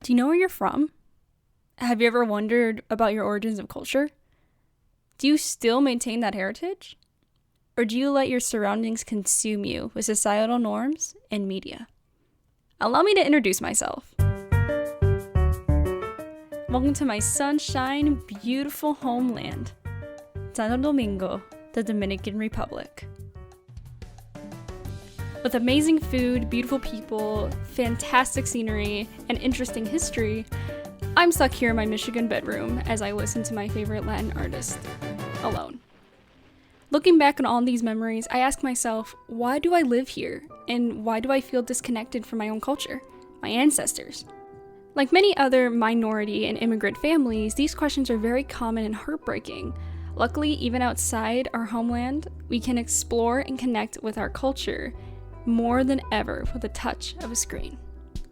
Do you know where you're from? Have you ever wondered about your origins of culture? Do you still maintain that heritage? Or do you let your surroundings consume you with societal norms and media? Allow me to introduce myself. Welcome to my sunshine, beautiful homeland, Santo Domingo, the Dominican Republic. With amazing food, beautiful people, fantastic scenery, and interesting history, I'm stuck here in my Michigan bedroom as I listen to my favorite Latin artist, alone. Looking back on all these memories, I ask myself, why do I live here? And why do I feel disconnected from my own culture, my ancestors? Like many other minority and immigrant families, these questions are very common and heartbreaking. Luckily, even outside our homeland, we can explore and connect with our culture more than ever with the touch of a screen.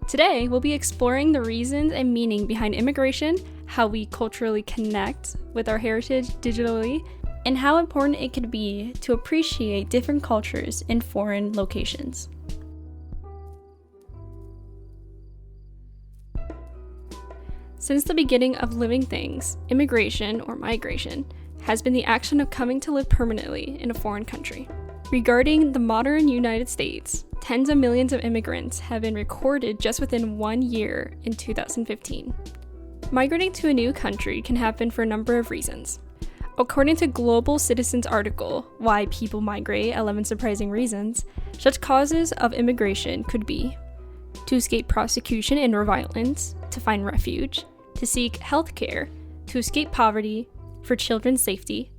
Today, we'll be exploring the reasons and meaning behind immigration, how we culturally connect with our heritage digitally, and how important it could be to appreciate different cultures in foreign locations. Since the beginning of living things, immigration or migration has been the action of coming to live permanently in a foreign country. Regarding the modern United States, tens of millions of immigrants have been recorded just within 1 year in 2015. Migrating to a new country can happen for a number of reasons. According to Global Citizen's article, Why People Migrate, 11 Surprising Reasons, such causes of immigration could be to escape prosecution and or violence, to find refuge, to seek health care, to escape poverty, for children's safety,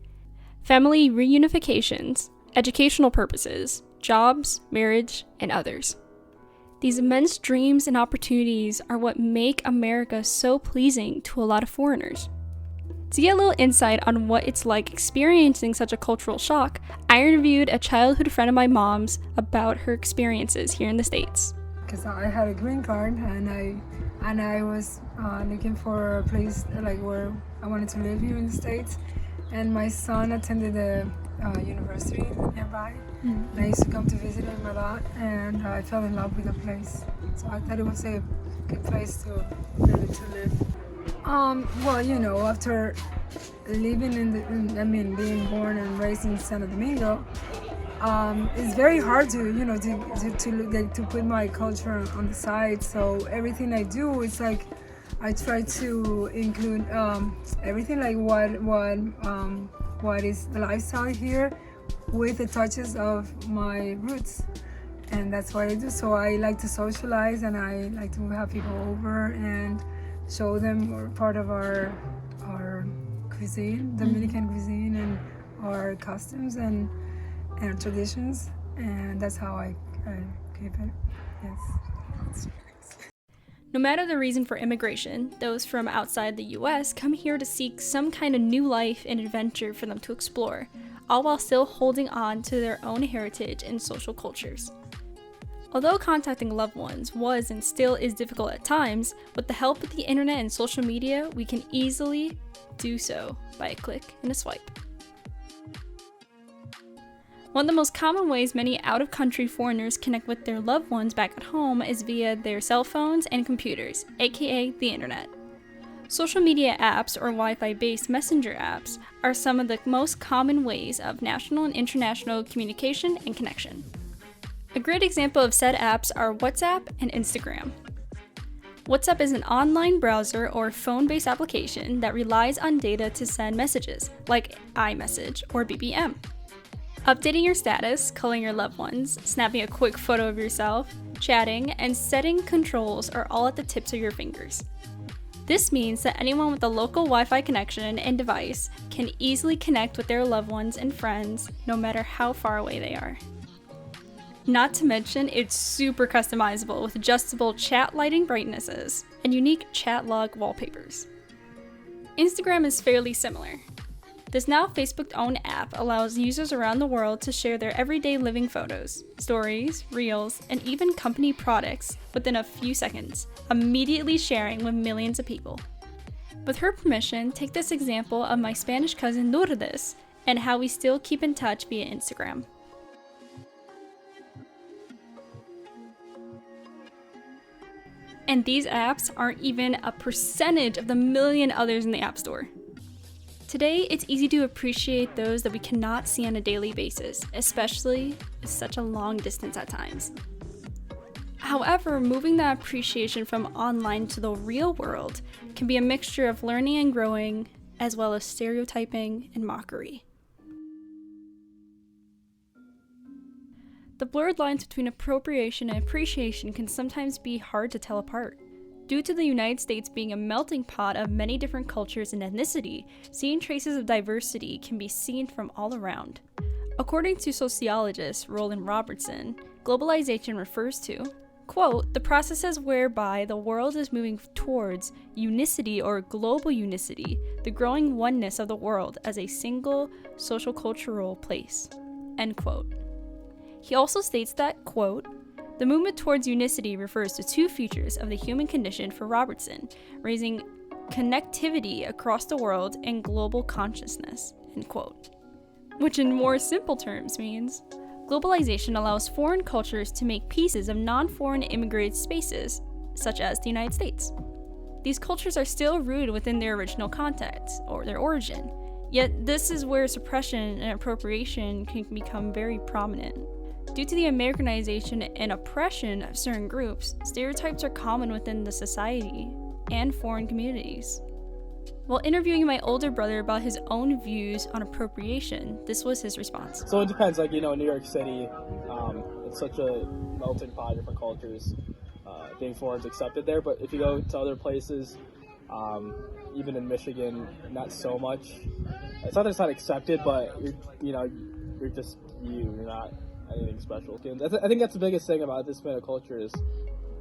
family reunifications, educational purposes, jobs, marriage, and others. These immense dreams and opportunities are what make America so pleasing to a lot of foreigners. To get a little insight on what it's like experiencing such a cultural shock, I interviewed a childhood friend of my mom's about her experiences here in the States. Because I had a green card and I was looking for a place like where I wanted to live here in the States, and my son attended a university nearby. And I used to come to visit him a lot, and I fell in love with the place. So I thought it was a good place to live. After living being born and raised in Santo Domingo, it's very hard to put my culture on the side. So everything I do, it's like I try to include everything like what is the lifestyle here with the touches of my roots, and that's what I do. So I like to socialize, and I like to have people over and show them part of our cuisine, Dominican cuisine, and our customs and traditions, and that's how I keep it. Yes. No matter the reason for immigration, those from outside the US come here to seek some kind of new life and adventure for them to explore, all while still holding on to their own heritage and social cultures. Although contacting loved ones was and still is difficult at times, with the help of the internet and social media, we can easily do so by a click and a swipe. One of the most common ways many out-of-country foreigners connect with their loved ones back at home is via their cell phones and computers, aka the internet. Social media apps or Wi-Fi-based messenger apps are some of the most common ways of national and international communication and connection. A great example of said apps are WhatsApp and Instagram. WhatsApp is an online browser or phone-based application that relies on data to send messages, like iMessage or BBM. Updating your status, calling your loved ones, snapping a quick photo of yourself, chatting, and setting controls are all at the tips of your fingers. This means that anyone with a local Wi-Fi connection and device can easily connect with their loved ones and friends, no matter how far away they are. Not to mention, it's super customizable with adjustable chat lighting brightnesses and unique chat log wallpapers. Instagram is fairly similar. This now Facebook-owned app allows users around the world to share their everyday living photos, stories, reels, and even company products within a few seconds, immediately sharing with millions of people. With her permission, take this example of my Spanish cousin Lourdes and how we still keep in touch via Instagram. And these apps aren't even a percentage of the million others in the App Store. Today, it's easy to appreciate those that we cannot see on a daily basis, especially with such a long distance at times. However, moving that appreciation from online to the real world can be a mixture of learning and growing, as well as stereotyping and mockery. The blurred lines between appropriation and appreciation can sometimes be hard to tell apart. Due to the United States being a melting pot of many different cultures and ethnicity, seeing traces of diversity can be seen from all around. According to sociologist Roland Robertson, globalization refers to, quote, the processes whereby the world is moving towards unicity or global unicity, the growing oneness of the world as a single social cultural place, end quote. He also states that, quote, the movement towards unicity refers to two features of the human condition for Robertson, raising connectivity across the world and global consciousness, end quote. Which in more simple terms means, globalization allows foreign cultures to make pieces of non-foreign immigrated spaces, such as the United States. These cultures are still rooted within their original context, or their origin, yet this is where suppression and appropriation can become very prominent. Due to the Americanization and oppression of certain groups, stereotypes are common within the society and foreign communities. While interviewing my older brother about his own views on appropriation, this was his response. So it depends, like, New York City, it's such a melting pot of different cultures. Being foreign's accepted there, but if you go to other places, even in Michigan, not so much. It's not that it's not accepted, but you're just you're not anything special. I think that's the biggest thing about this Hispanic culture is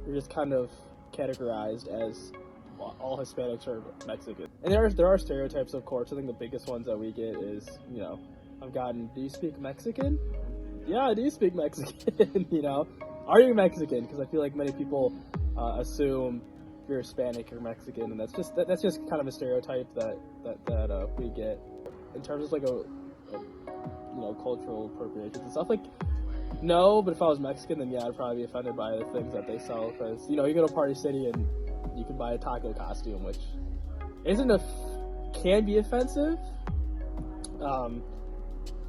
you're just kind of categorized as all Hispanics are Mexican. And there are stereotypes, of course. I think the biggest ones that we get is, I've gotten, do you speak Mexican? Yeah, I do speak Mexican, Are you Mexican? Because I feel like many people assume you're Hispanic or Mexican, and that's just kind of a stereotype that we get. In terms of like a cultural appropriation and stuff, like, no, but if I was Mexican, then yeah, I'd probably be offended by the things that they sell, because, you go to Party City and you can buy a taco costume, which can be offensive,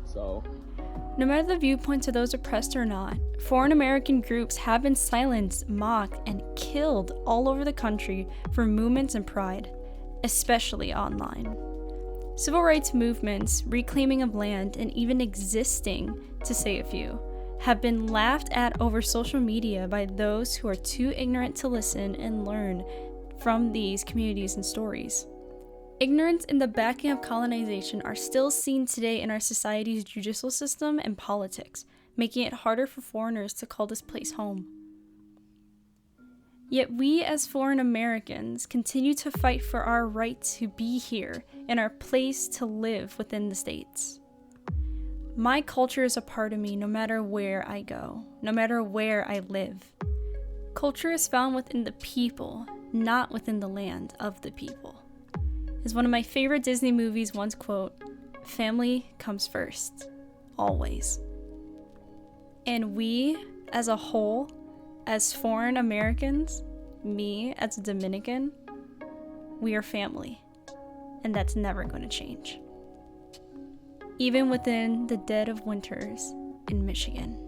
so. No matter the viewpoints of those oppressed or not, foreign American groups have been silenced, mocked, and killed all over the country for movements and pride, especially online. Civil rights movements, reclaiming of land, and even existing, to say a few, have been laughed at over social media by those who are too ignorant to listen and learn from these communities and stories. Ignorance and the backing of colonization are still seen today in our society's judicial system and politics, making it harder for foreigners to call this place home. Yet we as foreign Americans continue to fight for our right to be here and our place to live within the States. My culture is a part of me no matter where I go, no matter where I live. Culture is found within the people, not within the land of the people. As one of my favorite Disney movies once quote, family comes first, always. And we, as a whole, as foreign Americans, me as a Dominican, we are family, and that's never going to change. Even within the dead of winters in Michigan.